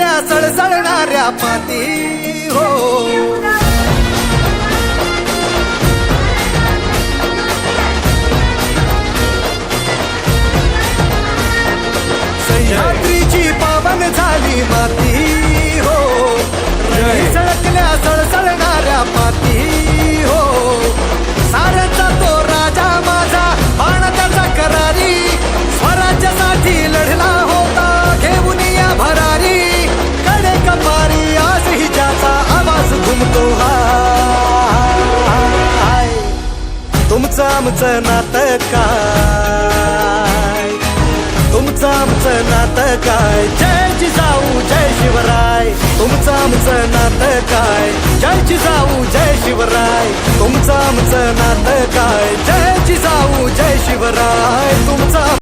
झळकल्या सळसळणाऱ्या पाती हो. सह्याद्रीची पावन झाली माती हो. झळकल्या सळसळणाऱ्या पाती हो. साऱ्याचा तो राजा माझा बाण त्याचा करारी, स्वराज्यासाठी लढला होता घेऊन या भरारी. कडे कपारी आजही ज्याचा आवाज घुमतो हाय. तुमचं आमचं नातं काय, तुमचं आमचं नातं काय. जय जिजाऊ जय शिवराय. तुमचं आमचं नातं काय. जय जिजाऊ जय शिवराय. तुमचं आमचं नातं काय. जय जिजाऊ जय शिवराय. तुमचं